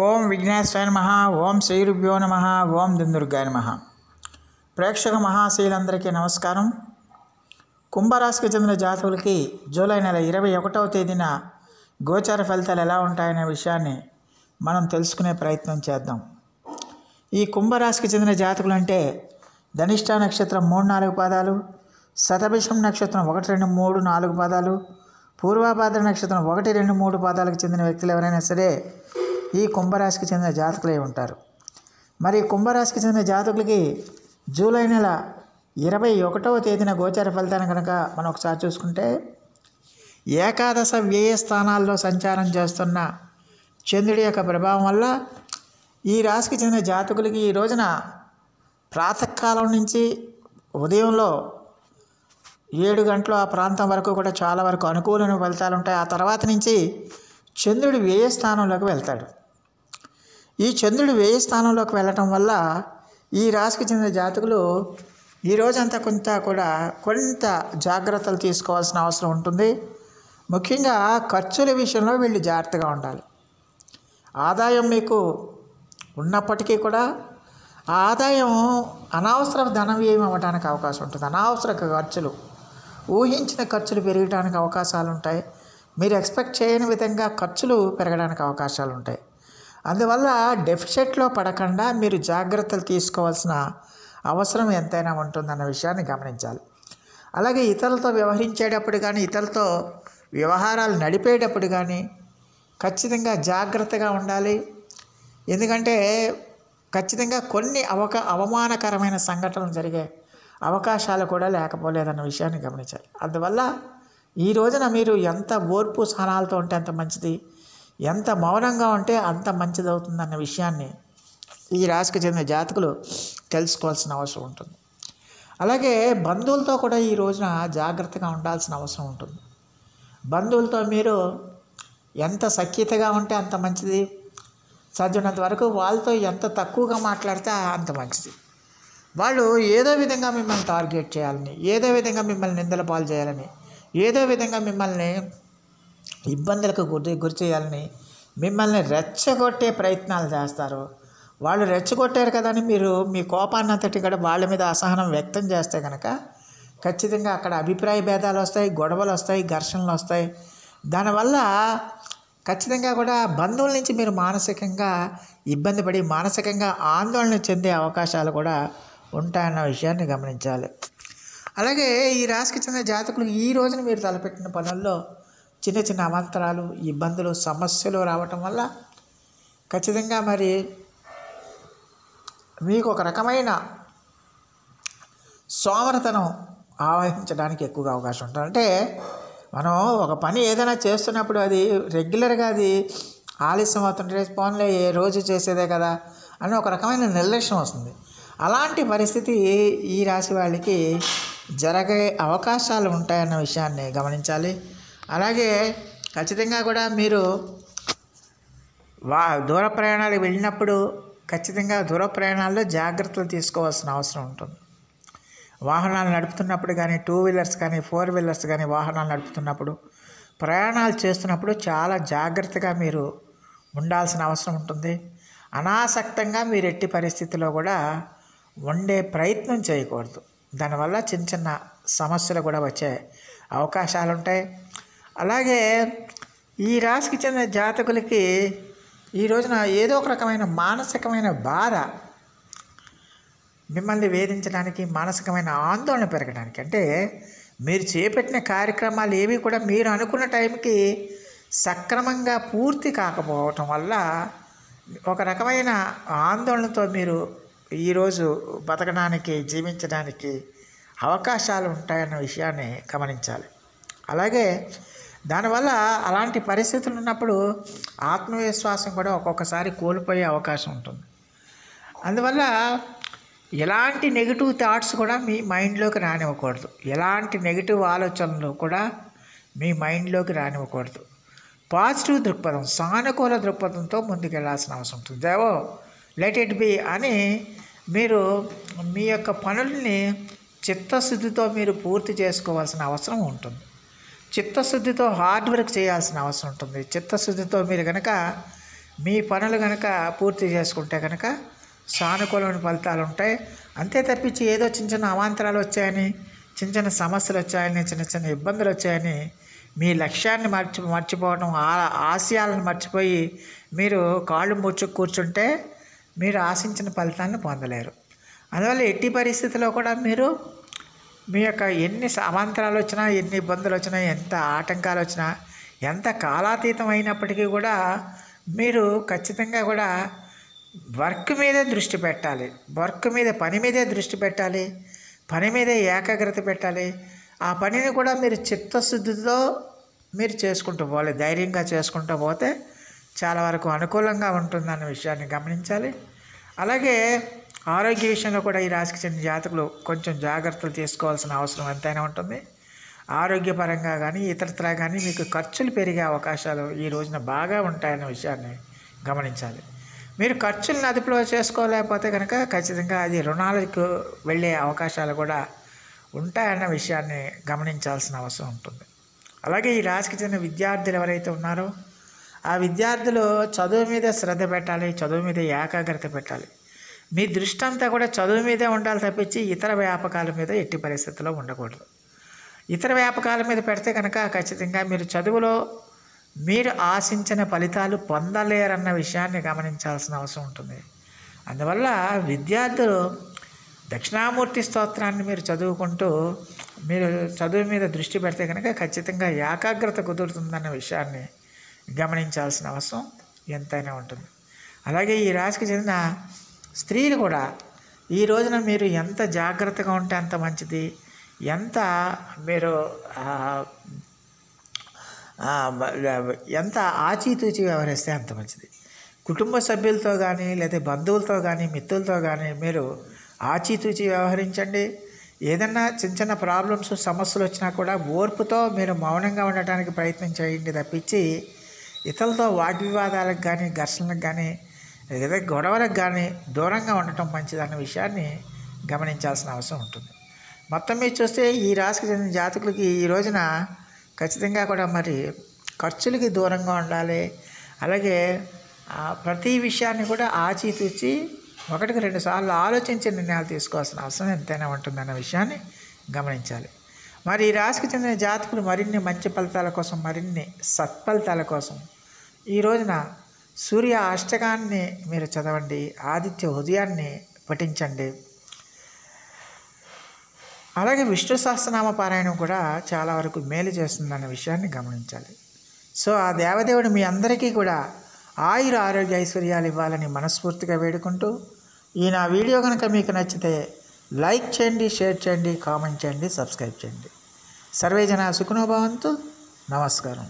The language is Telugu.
ఓం విఘ్నేశ్వరాయ నమః. ఓం శ్రీరుభ్యో నమః. ఓం దుందుర్గాయ నమః. ప్రేక్షక మహాశీలందరికీ నమస్కారం. కుంభరాశికి చెందిన జాతకులకి జూలై నెల 21వ తేదీన గోచార ఫలితాలు ఎలా ఉంటాయనే విషయాన్ని మనం తెలుసుకునే ప్రయత్నం చేద్దాం. ఈ కుంభరాశికి చెందిన జాతకులు అంటే ధనిష్ట నక్షత్రం 3-4 పాదాలు, శతభిషం నక్షత్రం 1, 2, 3, 4 పాదాలు, పూర్వభాద్ర నక్షత్రం 1, 2, 3 పాదాలకు చెందిన వ్యక్తులు ఎవరైనా సరే ఈ కుంభరాశికి చెందిన జాతకులే ఉంటారు. మరి కుంభరాశికి చెందిన జాతకులకి జూలై నెల 21వ తేదీన గోచార ఫలితాన్ని కనుక మనం ఒకసారి చూసుకుంటే, ఏకాదశ వ్యయ స్థానాల్లో సంచారం చేస్తున్న చంద్రుడి యొక్క ప్రభావం వల్ల ఈ రాశికి చెందిన జాతకులకి ఈ రోజున ప్రాతకాలం నుంచి ఉదయంలో 7 గంటలు ఆ ప్రాంతం వరకు కూడా చాలా వరకు అనుకూలమైన ఫలితాలు ఉంటాయి. ఆ తర్వాత నుంచి చంద్రుడు వ్యయ స్థానంలోకి వెళ్తాడు. ఈ చంద్రుడు వ్యయ స్థానంలోకి వెళ్ళటం వల్ల ఈ రాశికి చెందిన జాతకులు ఈ రోజంతా కొంత జాగ్రత్తలు తీసుకోవాల్సిన అవసరం ఉంటుంది. ముఖ్యంగా ఖర్చుల విషయంలో వీళ్ళు జాగ్రత్తగా ఉండాలి. ఆదాయం మీకు ఉన్నప్పటికీ కూడా ఆ ఆదాయం అనవసర ధన వ్యయం అవ్వడానికి అవకాశం ఉంటుంది. అనవసర ఖర్చులు, ఊహించిన ఖర్చులు పెరగడానికి అవకాశాలు ఉంటాయి. మీరు ఎక్స్పెక్ట్ చేయని విధంగా ఖర్చులు పెరగడానికి అవకాశాలు ఉంటాయి. అందువల్ల డెఫిసిట్లో పడకుండా మీరు జాగ్రత్తలు తీసుకోవాల్సిన అవసరం ఎంతైనా ఉంటుందన్న విషయాన్ని గమనించాలి. అలాగే ఇతరులతో వ్యవహరించేటప్పుడు కానీ, ఇతరులతో వ్యవహారాలు నడిపేటప్పుడు కానీ ఖచ్చితంగా జాగ్రత్తగా ఉండాలి. ఎందుకంటే ఖచ్చితంగా కొన్ని అవమానకరమైన సంఘటనలు జరిగే అవకాశాలు కూడా లేకపోలేదన్న విషయాన్ని గమనించాలి. అందువల్ల ఈ రోజున మీరు ఎంత ఓర్పు సహనాలతో ఉంటే అంత మంచిది, ఎంత మౌనంగా ఉంటే అంత మంచిది అవుతుందన్న విషయాన్ని ఈ రాశికి చెందిన జాతకులు తెలుసుకోవాల్సిన అవసరం ఉంటుంది. అలాగే బంధువులతో కూడా ఈ రోజున జాగ్రత్తగా ఉండాల్సిన అవసరం ఉంటుంది. బంధువులతో మీరు ఎంత సఖ్యతగా ఉంటే అంత మంచిది. సాధ్యమైనంత వరకు వాళ్ళతో ఎంత తక్కువగా మాట్లాడితే అంత మంచిది. వాళ్ళు ఏదో విధంగా మిమ్మల్ని టార్గెట్ చేయాలని, ఏదో విధంగా మిమ్మల్ని నిందల పాలు చేయాలని, ఏదో విధంగా మిమ్మల్ని ఇబ్బందులకు గురి చేయాలని, మిమ్మల్ని రెచ్చగొట్టే ప్రయత్నాలు చేస్తారు. వాళ్ళు రెచ్చగొట్టారు కదా అని మీరు మీ కోపాన్ని అంతటి కూడా వాళ్ళ మీద అసహనం వ్యక్తం చేస్తే కనుక ఖచ్చితంగా అక్కడ అభిప్రాయ భేదాలు వస్తాయి, గొడవలు వస్తాయి, ఘర్షణలు వస్తాయి. దానివల్ల ఖచ్చితంగా కూడా బంధువుల నుంచి మీరు మానసికంగా ఇబ్బంది పడి మానసికంగా ఆందోళన చెందే అవకాశాలు కూడా ఉంటాయన్న విషయాన్ని గమనించాలి. అలాగే ఈ రాశికి చెందిన జాతకులు ఈ రోజున మీరు తలపెట్టిన పనుల్లో చిన్న చిన్న అవాంతరాలు, ఇబ్బందులు, సమస్యలు రావటం వల్ల ఖచ్చితంగా మరి మీకు ఒక రకమైన సోమరతనం ఆవహించడానికి ఎక్కువగా అవకాశం ఉంటుంది. అంటే మనం ఒక పని ఏదైనా చేస్తున్నప్పుడు అది రెగ్యులర్గా అది ఆలస్యం అవుతుంటే పోన్లే ఏ రోజు చేసేదే కదా అని ఒక రకమైన నిర్లక్ష్యం వస్తుంది. అలాంటి పరిస్థితి ఈ రాశి వాళ్ళకి జరిగే అవకాశాలు ఉంటాయన్న విషయాన్ని గమనించాలి. అలాగే ఖచ్చితంగా కూడా మీరు దూర ప్రయాణాలు వెళ్ళినప్పుడు ఖచ్చితంగా దూర ప్రయాణాల్లో జాగ్రత్తలు తీసుకోవాల్సిన అవసరం ఉంటుంది. వాహనాలు నడుపుతున్నప్పుడు కానీ, 2 వీలర్స్ కానీ, 4 వీలర్స్ కానీ వాహనాలు నడుపుతున్నప్పుడు, ప్రయాణాలు చేస్తున్నప్పుడు చాలా జాగ్రత్తగా మీరు ఉండాల్సిన అవసరం ఉంటుంది. అనాసక్తంగా మీరు ఎట్టి పరిస్థితుల్లో కూడా ఉండే ప్రయత్నం చేయకూడదు. దానివల్ల చిన్న చిన్న సమస్యలు కూడా వచ్చే అవకాశాలు ఉంటాయి. అలాగే ఈ రాశికి చెందిన జాతకులకి ఈ రోజున ఏదో ఒక రకమైన మానసికమైన బాధ మిమ్మల్ని వేధించడానికి, మానసికమైన ఆందోళన పెరగడానికి, అంటే మీరు చేపట్టిన కార్యక్రమాలు ఏవి కూడా మీరు అనుకున్న టైంకి సక్రమంగా పూర్తి కాకపోవటం వల్ల ఒక రకమైన ఆందోళనతో మీరు ఈరోజు బతకడానికి, జీవించడానికి అవకాశాలు ఉంటాయన్న విషయాన్ని గమనించాలి. అలాగే దానివల్ల అలాంటి పరిస్థితులు ఉన్నప్పుడు ఆత్మవిశ్వాసం కూడా ఒక్కొక్కసారి కోల్పోయే అవకాశం ఉంటుంది. అందువల్ల ఎలాంటి నెగిటివ్ థాట్స్ కూడా మీ మైండ్లోకి రానివ్వకూడదు. ఎలాంటి నెగిటివ్ ఆలోచనలు కూడా మీ మైండ్లోకి రానివ్వకూడదు. పాజిటివ్ దృక్పథం, సానుకూల దృక్పథంతో ముందుకెళ్లాల్సిన అవసరం ఉంటుంది. దేవో లెట్ ఇట్ బి అని మీరు మీ యొక్క పనుల్ని చిత్తశుద్ధితో మీరు పూర్తి చేసుకోవాల్సిన అవసరం ఉంటుంది. చిత్తశుద్ధితో హార్డ్ వర్క్ చేయాల్సిన అవసరం ఉంటుంది. చిత్తశుద్ధితో మీరు కనుక మీ పనులు కనుక పూర్తి చేసుకుంటే కనుక సానుకూలమైన ఫలితాలు ఉంటాయి. అంతే తప్పించి ఏదో చిన్న చిన్న అవాంతరాలు వచ్చాయని, చిన్న చిన్న సమస్యలు వచ్చాయని, చిన్న చిన్న ఇబ్బందులు వచ్చాయని మీ లక్ష్యాన్ని మర్చిపోవడం, ఆశయాలను మర్చిపోయి మీరు కాళ్ళు ముడుచుకు కూర్చుంటే మీరు ఆశించిన ఫలితాలను పొందలేరు. అందువల్ల ఎట్టి పరిస్థితుల్లో కూడా మీరు మీ యొక్క ఎన్ని అవాంతరాలు వచ్చినా, ఎన్ని ఇబ్బందులు వచ్చినా, ఎంత ఆటంకాలు వచ్చినా, ఎంత కాలాతీతం అయినప్పటికీ కూడా మీరు ఖచ్చితంగా కూడా వర్క్ మీదే దృష్టి పెట్టాలి. పని మీదే దృష్టి పెట్టాలి. పని మీదే ఏకాగ్రత పెట్టాలి. ఆ పనిని కూడా మీరు చిత్తశుద్ధితో మీరు చేసుకుంటూ పోవాలి. ధైర్యంగా చేసుకుంటూ పోతే చాలా వరకు అనుకూలంగా ఉంటుందన్న విషయాన్ని గమనించాలి. అలాగే ఆరోగ్య విషయంలో కూడా ఈ రాశికి చెందిన జాతకులు కొంచెం జాగ్రత్తలు తీసుకోవాల్సిన అవసరం ఎంతైనా ఉంటుంది. ఆరోగ్యపరంగా కానీ ఇతరత్రా కానీ మీకు ఖర్చులు పెరిగే అవకాశాలు ఈ రోజున బాగా ఉంటాయన్న విషయాన్ని గమనించాలి. మీరు ఖర్చులను అదుపులో చేసుకోలేకపోతే కనుక ఖచ్చితంగా అది రుణాలకు వెళ్ళే అవకాశాలు కూడా ఉంటాయన్న విషయాన్ని గమనించాల్సిన అవసరం ఉంటుంది. అలాగే ఈ రాశికి చెందిన విద్యార్థులు ఎవరైతే ఉన్నారో ఆ విద్యార్థులు చదువు మీద శ్రద్ధ పెట్టాలి. చదువు మీద ఏకాగ్రత పెట్టాలి. మీ దృష్టి అంతా కూడా చదువు మీదే ఉండాలి తప్పించి ఇతర వ్యాపకాల మీద ఎట్టి పరిస్థితుల్లో ఉండకూడదు. ఇతర వ్యాపకాల మీద పెడితే కనుక ఖచ్చితంగా మీరు చదువులో మీరు ఆశించిన ఫలితాలు పొందలేరన్న విషయాన్ని గమనించాల్సిన అవసరం ఉంటుంది. అందువల్ల విద్యార్థులు దక్షిణామూర్తి స్తోత్రాన్ని మీరు చదువుకుంటూ మీరు చదువు మీద దృష్టి పెడితే కనుక ఖచ్చితంగా ఏకాగ్రత కుదురుతుందన్న విషయాన్ని గమనించాల్సిన అవసరం ఎంతైనా ఉంటుంది. అలాగే ఈ రాశికి చెందిన స్త్రీలు కూడా ఈ రోజున మీరు ఎంత జాగ్రత్తగా ఉంటే అంత మంచిది. ఎంత మీరు ఎంత ఆచితూచి వ్యవహరిస్తే అంత మంచిది. కుటుంబ సభ్యులతో కానీ లేదా బంధువులతో కానీ మిత్రులతో కానీ మీరు ఆచితూచి వ్యవహరించండి. ఏదన్నా చిన్న చిన్న ప్రాబ్లమ్స్ సమస్యలు వచ్చినా కూడా ఓర్పుతో మీరు మౌనంగా ఉండటానికి ప్రయత్నం చేయండి తప్పించి ఇతరులతో వాగ్వివాదాలకు కానీ ఘర్షణలకు కానీ లేదా గొడవలకు కానీ దూరంగా ఉండటం మంచిదన్న విషయాన్ని గమనించాల్సిన అవసరం ఉంటుంది. మొత్తం మీద చూస్తే ఈ రాశికి చెందిన జాతకులకి ఈ రోజున ఖచ్చితంగా కూడా మరి ఖర్చులకి దూరంగా ఉండాలి. అలాగే ప్రతి విషయాన్ని కూడా ఆచితూచి 1-2 సార్లు ఆలోచించి నిర్ణయాలు తీసుకోవాల్సిన అవసరం ఎంతైనా ఉంటుందన్న విషయాన్ని గమనించాలి. మరి ఈ రాశికి చెందిన జాతకులు మరిన్ని మంచి ఫలితాల కోసం, మరిన్ని సత్ఫలితాల కోసం ఈ రోజున సూర్య అష్టకాన్ని మీరు చదవండి. ఆదిత్య హృదయాన్ని పఠించండి. అలాగే విష్ణు సహస్రనామ పారాయణం కూడా చాలా వరకు మేలు చేస్తుందన్న విషయాన్ని గమనించాలి. సో ఆ దేవదేవుడు మీ అందరికీ కూడా ఆయుర ఆరోగ్య ఐశ్వర్యాలు ఇవ్వాలని మనస్ఫూర్తిగా వేడుకుంటూ ఈ నా వీడియో కనుక మీకు నచ్చితే లైక్ చేయండి, షేర్ చేయండి, కామెంట్ చేయండి, సబ్స్క్రైబ్ చేయండి. సర్వే జనా సుఖినో భవంతు. నమస్కారం.